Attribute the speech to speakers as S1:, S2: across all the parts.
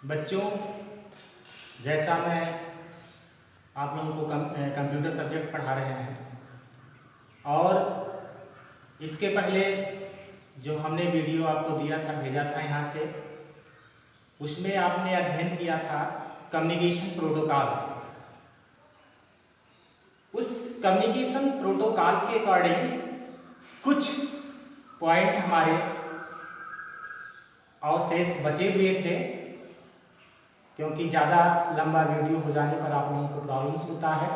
S1: बच्चों, जैसा मैं आप लोगों को कंप्यूटर सब्जेक्ट पढ़ा रहे हैं और इसके पहले जो हमने वीडियो आपको दिया था, भेजा था यहाँ से, उसमें आपने अध्ययन किया था कम्युनिकेशन प्रोटोकॉल। उस कम्युनिकेशन प्रोटोकॉल के अकॉर्डिंग कुछ पॉइंट हमारे अवशेष बचे हुए थे, क्योंकि ज़्यादा लंबा वीडियो हो जाने पर आप लोगों को प्रॉब्लम्स होता है,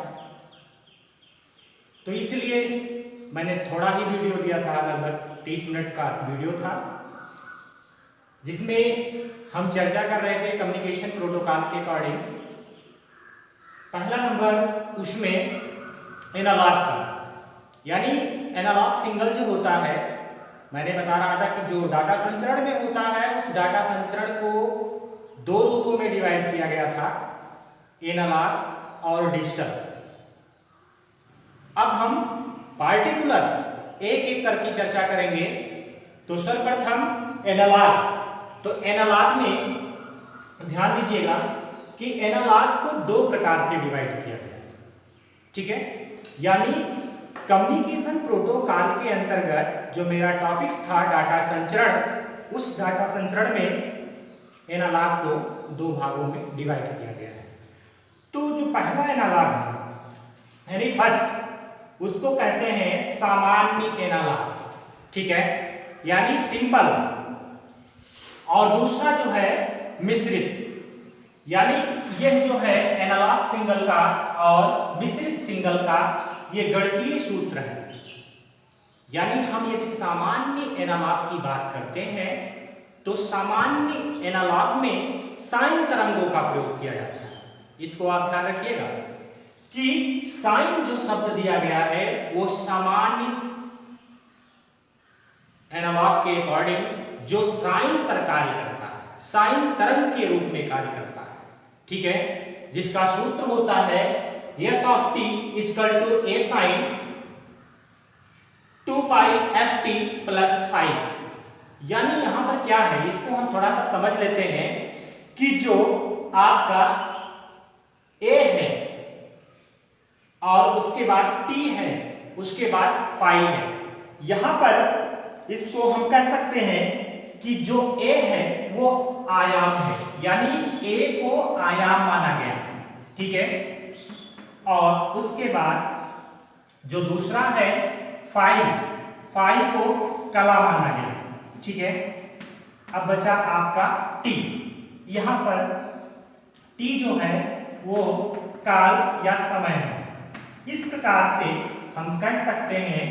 S1: तो इसलिए मैंने थोड़ा ही वीडियो दिया था। लगभग 30 मिनट का वीडियो था, जिसमें हम चर्चा कर रहे थे कम्युनिकेशन प्रोटोकॉल के अकॉर्डिंग। पहला नंबर उसमें एनालॉग का, यानी एनालॉग सिग्नल जो होता है, मैंने बता रहा था कि जो डाटा संचरण में होता है, उस डाटा संचरण को दो रूपों में डिवाइड किया गया था, एनालॉग और डिजिटल। अब हम पार्टिकुलर एक एक करके चर्चा करेंगे। तो सर्वप्रथम एनालॉग। तो एनालॉग में ध्यान दीजिएगा कि एनालॉग को दो प्रकार से डिवाइड किया गया, ठीक है। यानी कम्युनिकेशन प्रोटोकॉल के अंतर्गत जो मेरा टॉपिक्स था डाटा संचरण, उस डाटा संचरण में एनालॉग को दो भागों में डिवाइड किया गया है। तो जो पहला एनालॉग है, यानी फर्स्ट, उसको कहते हैं सामान्य एनालॉग, ठीक है, यानी सिंपल। और दूसरा जो है मिश्रित, यानी यह जो है एनालॉग सिग्नल का और मिश्रित सिग्नल का ये गणितीय सूत्र है। यानी हम यदि सामान्य एनालॉग की बात करते हैं तो सामान्य एनालॉग में साइन तरंगों का प्रयोग किया जाता है। इसको आप ध्यान रखिएगा कि साइन जो शब्द दिया गया है वो सामान्य एनालॉग के अकॉर्डिंग जो साइन पर कार्य करता है, साइन तरंग के रूप में कार्य करता है, ठीक है, जिसका सूत्र होता है s of t equal to a sin 2 pi ft plus 5। यानी यहां पर क्या है, इसको हम थोड़ा सा समझ लेते हैं कि जो आपका a है और उसके बाद t है, उसके बाद फाई है। यहां पर इसको हम कह सकते हैं कि जो a है वो आयाम है, यानी a को आयाम माना गया, ठीक है। और उसके बाद जो दूसरा है फाई, फाई को कला माना गया, ठीक है। अब बचा आपका t। यहां पर t जो है वो काल या समय है। इस प्रकार से हम कह सकते हैं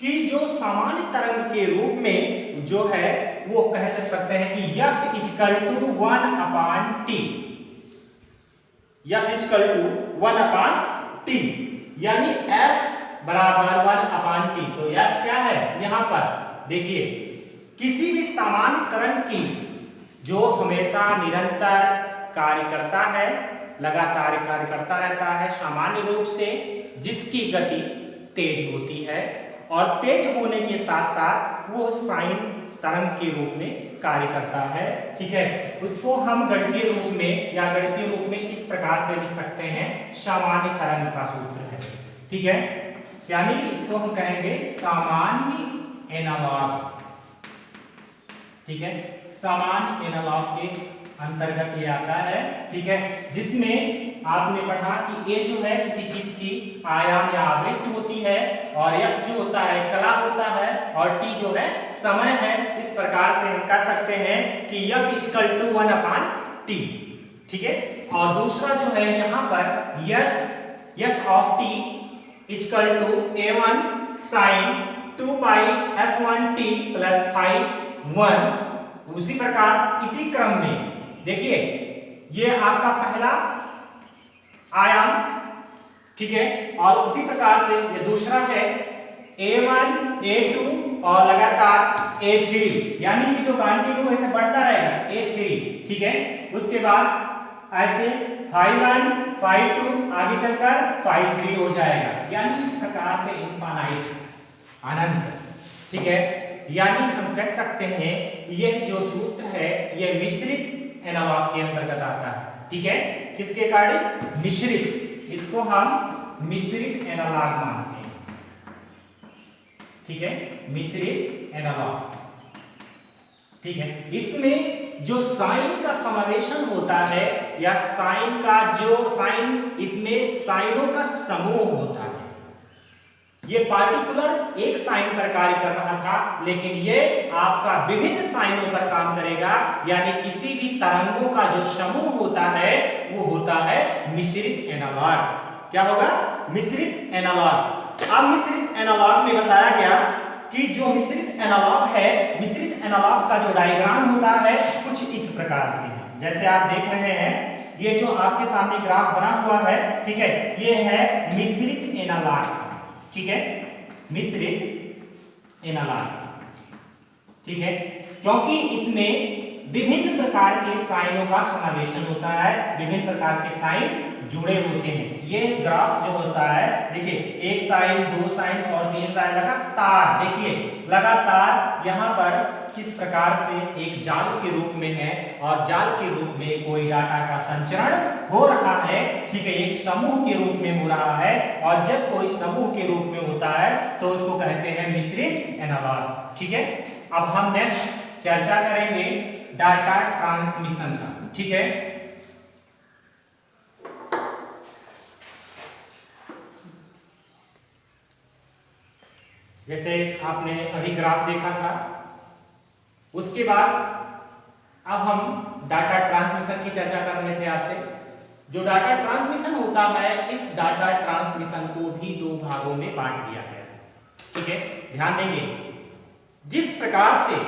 S1: कि जो सामान्य तरंग के रूप में जो है वो कह सकते हैं कि f equal to 1/t, f equal to 1/t, यानी f बराबर 1/t। तो f क्या है, यहां पर देखिए, किसी भी सामान्य तरंग की जो हमेशा निरंतर कार्य करता है, लगातार कार्य करता रहता है, सामान्य रूप से जिसकी गति तेज होती है और तेज होने के साथ साथ वो साइन तरंग के रूप में कार्य करता है, ठीक है। उसको हम गणितीय रूप में या गणितीय रूप में इस प्रकार से लिख सकते हैं, सामान्य तरंग का सूत्र है, ठीक है। यानी इसको हम कहेंगे सामान्य एनालॉग, ठीक है। सामान्य एनालॉग के अंतर्गत ये आता है, ठीक है, जिसमें आपने पढ़ा कि a जो है किसी चीज की आयाम या आवृत्ति होती है और f जो होता है कला होता है और t जो है समय है। इस प्रकार से हम कह सकते हैं कि f इक्वल टू 1/t, ठीक है। और दूसरा जो है यहाँ पर s of t equal to a1 sin 2 pi f1t plus 1। उसी प्रकार इसी क्रम में देखिए, ये आपका पहला आयाम, ठीक है, और उसी प्रकार से ये दूसरा है a1 a2 और लगातार a3, यानी कि जो कंटिन्यू ऐसे बढ़ता रहेगा a3, ठीक है। उसके बाद ऐसे phi1 phi2 आगे चलकर phi3 हो जाएगा, यानी इस प्रकार से इनफाइनाइट, अनंत, ठीक है। यानी हम कह सकते हैं यह जो सूत्र है यह मिश्रित एनालॉग के अंतर्गत आता है। ठीक है, किसके अकॉर्डिंग? मिश्रित, इसको हम मिश्रित एनालॉग मानते हैं। ठीक है, मिश्रित एनालॉग। ठीक है, इसमें जो साइन का समावेशन होता है या साइन का इसमें साइनों का समूह होता है। ये पार्टिकुलर एक साइन पर कार्य कर रहा था, लेकिन ये आपका विभिन्न साइनों पर काम करेगा, यानी किसी भी तरंगों का जो समूह होता है वो होता है मिश्रित एनालॉग। क्या होगा? मिश्रित एनालॉग। अब मिश्रित एनालॉग में बताया गया कि जो मिश्रित एनालॉग है, मिश्रित एनालॉग का जो डायग्राम होता है कुछ इस प्रकार से है। जैसे आप देख रहे हैं, ये जो आपके सामने ग्राफ बना हुआ है, ठीक है, ये है मिश्रित एनालॉग। ठीक है, मिश्रित एनालॉग। ठीक है, क्योंकि इसमें विभिन्न प्रकार के साइनों का समावेशन होता है, विभिन्न प्रकार के साइन जुड़े होते हैं। ये ग्राफ जो होता है, देखिए, एक साइन, दो साइन और तीन साइन लगातार, देखिए लगातार यहाँ पर किस प्रकार से एक जाल के रूप में है और जाल के रूप में कोई डाटा का संचरण हो रहा है। ठीक है, एक समूह के रूप में हो रहा है, और जब कोई समूह के रूप में होता है तो उसको कहते हैं मिश्रित एनालॉग। ठीक है, अब हम नेक्स्ट चर्चा करेंगे डाटा ट्रांसमिशन का। ठीक है, जैसे आपने अभी ग्राफ देखा था, उसके बाद अब हम डाटा ट्रांसमिशन की चर्चा कर रहे थे आपसे। जो डाटा ट्रांसमिशन होता है, इस डाटा ट्रांसमिशन को भी दो भागों में बांट दिया गया है। ठीक है, ध्यान देंगे, जिस प्रकार से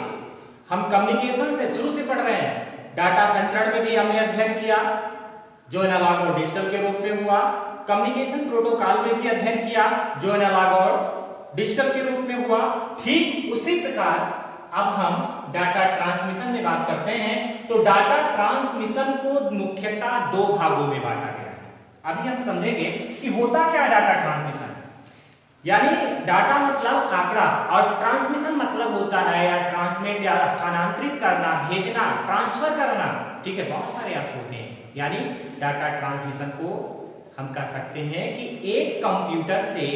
S1: हम कम्युनिकेशन से शुरू से पढ़ रहे हैं, डाटा संचरण में भी हमने अध्ययन किया जो एनालॉग और डिजिटल के रूप में हुआ, कम्युनिकेशन प्रोटोकॉल में भी अध्ययन किया जो एनालॉग और डिजिटल के रूप में हुआ। ठीक उसी प्रकार अब हम डाटा ट्रांसमिशन में बात करते हैं, तो डाटा ट्रांसमिशन को मुख्यतः दो भागों में बांटा गया है। अभी हम समझेंगे कि होता क्या है डाटा ट्रांसमिशन। यानी डाटा मतलब आंकड़ा, और ट्रांसमिशन मतलब होता है या ट्रांसमिट या स्थानांतरित करना, भेजना, ट्रांसफर करना। ठीक है, बहुत सारे अर्थ होते हैं। यानी डाटा ट्रांसमिशन को हम कह सकते हैं कि एक कंप्यूटर से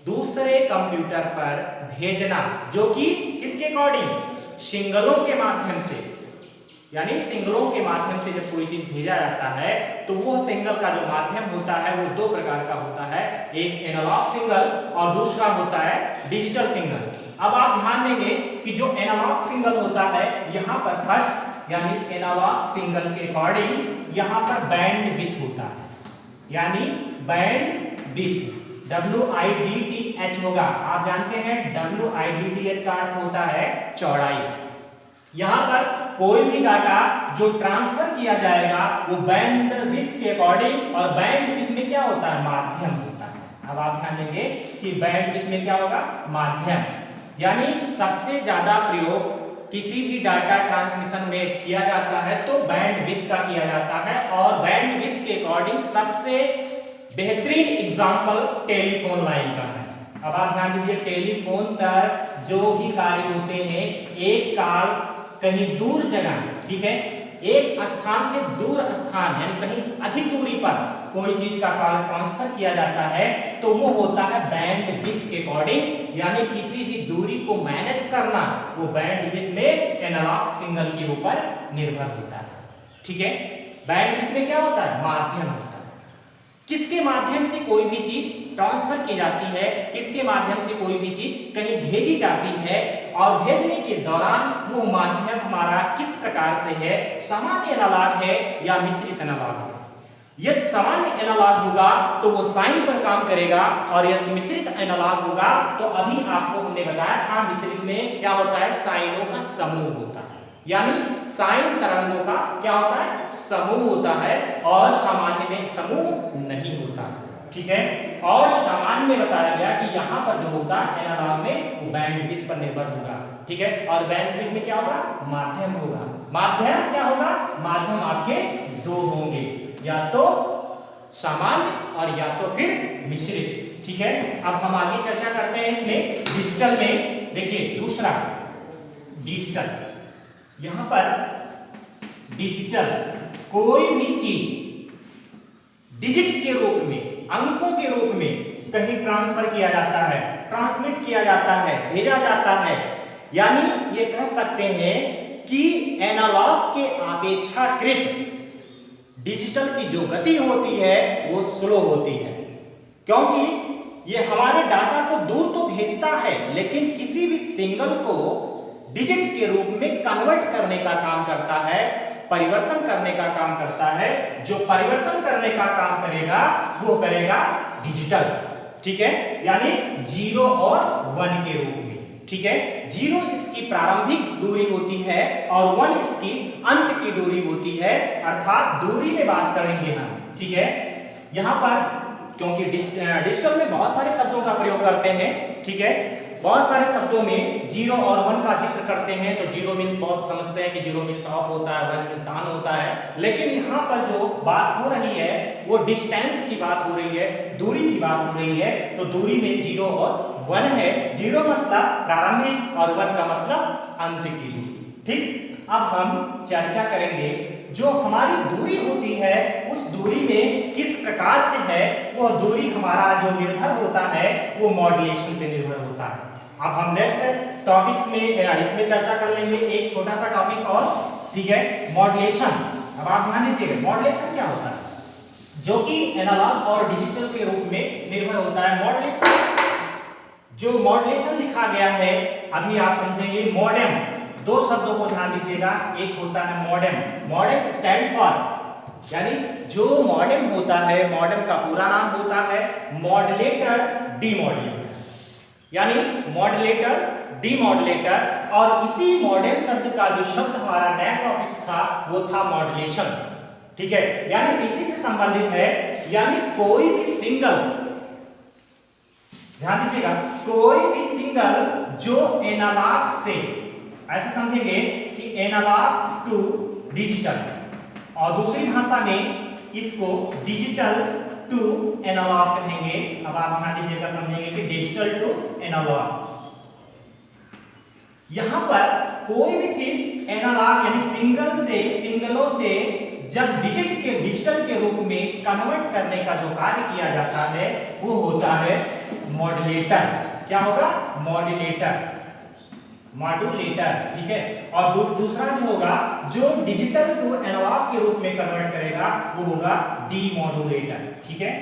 S1: दूसरे कंप्यूटर पर भेजना, जो कि किसके अकॉर्डिंग? सिग्नलों के माध्यम से। यानी सिग्नलों के माध्यम से जब कोई चीज भेजा जाता है तो वो सिग्नल का जो माध्यम होता है वो दो प्रकार का होता है, एक एनालॉग सिग्नल और दूसरा होता है डिजिटल सिग्नल। अब आप ध्यान देंगे कि जो एनालॉग सिग्नल होता है, यहाँ पर फर्स्ट यानी एनालॉग सिग्नल के अकॉर्डिंग यहाँ पर बैंड विड्थ होता है, यानी बैंड विड्थ WIDTH होगा। आप जानते हैं WIDTH का अर्थ होता है चौड़ाई। यहां पर कोई भी डाटा जो ट्रांसफर किया जाएगा वो बैंड विड्थ के अकॉर्डिंग, और बैंड विड्थ में क्या होता है? माध्यम होता है। अब आप ध्यान देंगे कि बैंड विड्थ में क्या होगा? माध्यम। यानी सबसे ज्यादा प्रयोग किसी भी डाटा ट्रांसमिशन में किया जाता है तो बैंड विड्थ का किया जाता है, और बैंड विड्थ के अकॉर्डिंग सबसे बेहतरीन एग्जाम्पल टेलीफोन लाइन का है। अब आप ध्यान दीजिए, टेलीफोन पर जो भी कार्य होते हैं, एक कॉल कहीं दूर जगह, ठीक है, एक स्थान से दूर स्थान यानी कहीं अधिक दूरी पर कोई चीज का कॉल ट्रांसफर किया जाता है तो वो होता है बैंड विड्थ के अकॉर्डिंग। यानी किसी भी दूरी को मैनेज करना वो बैंड विड्थ में एनालॉग सिग्नल के ऊपर निर्भर होता है। ठीक है, बैंड विड्थ में क्या होता है? माध्यम होता है। किसके माध्यम से कोई भी चीज ट्रांसफर की जाती है, किसके माध्यम से कोई भी चीज कहीं भेजी जाती है, और भेजने के दौरान वो माध्यम हमारा किस प्रकार से है, सामान्य एनालॉग है या मिश्रित एनालॉग है। यदि सामान्य एनालॉग होगा तो वो साइन पर काम करेगा, और यदि मिश्रित एनालॉग होगा तो अभी आपको हमने बताया था मिश्रित में क्या होता है? साइनों का समूह होता है, यानी साइन तरंगों का क्या होता है? समूह होता है, और सामान्य में समूह नहीं होता है। ठीक है, और सामान्य में बताया गया कि यहाँ पर जो होता है एनालॉग में वो बैंड विड्थ पर निर्भर होगा। ठीक है, और बैंड विड्थ में क्या होगा? माध्यम होगा। माध्यम क्या होगा? माध्यम आपके दो होंगे, या तो सामान्य और या तो फिर मिश्रित। ठीक है, अब हम आगे चर्चा करते हैं इसमें डिजिटल में। देखिए दूसरा डिजिटल, यहां पर डिजिटल कोई भी चीज डिजिट के रूप में, अंकों के रूप में कहीं ट्रांसफर किया जाता है, ट्रांसमिट किया जाता है, भेजा जाता है, यानी ये कह सकते हैं कि एनालॉग के अपेक्षाकृत डिजिटल की जो गति होती है वो स्लो होती है, क्योंकि ये हमारे डाटा को दूर तो भेजता है लेकिन किसी भी सिंगल को डिजिट के रूप में कन्वर्ट करने का काम करता है, परिवर्तन करने का काम करता है। जो परिवर्तन करने का काम करेगा वो करेगा डिजिटल, ठीक है, यानी 0 और 1 के रूप में, ठीक है। 0 इसकी प्रारंभिक दूरी होती है और 1 इसकी अंत की दूरी होती है, अर्थात दूरी में बात करेंगे हम, ठीक है। यहां पर क्योंकि डिजिटल में बहुत सारे शब्दों का प्रयोग करते हैं, ठीक है, बहुत सारे शब्दों में 0 और 1 का जिक्र करते हैं, तो 0 मींस बहुत समझते हैं कि 0 मींस ऑफ होता है, 1 मींस ऑन होता है, लेकिन यहाँ पर जो बात हो रही है वो डिस्टेंस की बात हो रही है, दूरी की बात हो रही है। तो दूरी में 0 और 1 है, 0 मतलब प्रारंभिक और 1 का मतलब अंत की दूरी, ठीक। अब हम चर्चा करेंगे जो हमारी दूरी होती है उस दूरी में किस प्रकार से है, वह दूरी हमारा जो निर्भर होता है वो मॉड्यूलेशन पे निर्भर होता है। अब हम नेक्स्ट टॉपिक्स में इसमें चर्चा कर लेंगे एक छोटा सा टॉपिक और, ठीक है, मॉड्यूलेशन। अब आप ध्यान दीजिएगा मॉड्यूलेशन क्या होता है, जो कि एनालॉग और डिजिटल के रूप में निर्भर होता है। मॉड्यूलेशन, जो मॉड्यूलेशन लिखा गया है अभी आप समझेंगे। मॉडेम, दो शब्दों को ध्यान दीजिएगा, एक होता है मॉडेम, मॉडेम स्टैंड फॉर, यानी जो मॉडेम होता है, मॉडेम का पूरा नाम होता है मॉड्यूलेटर डीमॉड्यूलेटर, यानी मॉड्यूलेटर डीमॉड्यूलेटर, और इसी मॉडेम शब्द का जो शब्द हमारा नया टॉपिक था वो था मॉड्यूलेशन, ठीक है, यानी इसी से संबंधित है। यानी कोई भी सिंगल, ध्यान दीजिएगा, कोई भी सिंगल जो एनालॉग से, ऐसे समझेंगे कि एनालॉग टू डिजिटल, और दूसरी भाषा में इसको डिजिटल टू एनालॉग कहेंगे। अब आप ध्यान दीजिएगा, समझेंगे कि डिजिटल टू एनालॉग। यहां पर कोई भी चीज एनालॉग यानी सिंगलों से जब डिजिटल के रूप में कन्वर्ट करने का जो कार्य किया जाता है वो होता है मॉड्यूलेटर। क्या होगा? मॉड्यूलेटर, ठीक है। और दूसरा जो होगा जो डिजिटल को एनालॉग के रूप में कन्वर्ट करेगा वो होगा डीमॉड्यूलेटर, ठीक है।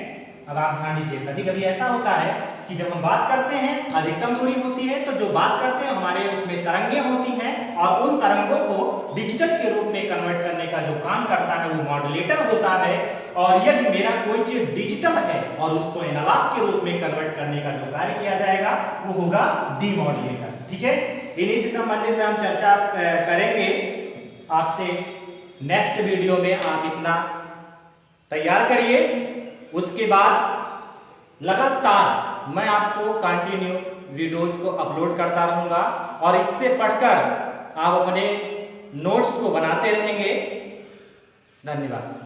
S1: अब आप ध्यान दीजिए, कभी कभी ऐसा होता है कि जब हम बात करते हैं अधिकतम दूरी होती है, तो जो बात करते हैं हमारे उसमें तरंगे होती हैं और उन तरंगों को डिजिटल के रूप में कन्वर्ट करने का जो काम करता है वो मॉड्यूलेटर होता है। और यदि मेरा कोई चीज डिजिटल है और उसको एनालॉग के रूप में कन्वर्ट करने का जो कार्य किया जाएगा वो होगा डीमॉड्यूलेटर, ठीक है। इन्हीं से संबंधित हम चर्चा करेंगे आपसे नेक्स्ट वीडियो में। आप इतना तैयार करिए, उसके बाद लगातार मैं आपको कंटिन्यू वीडियोस को अपलोड करता रहूंगा और इससे पढ़कर आप अपने नोट्स को बनाते रहेंगे। धन्यवाद।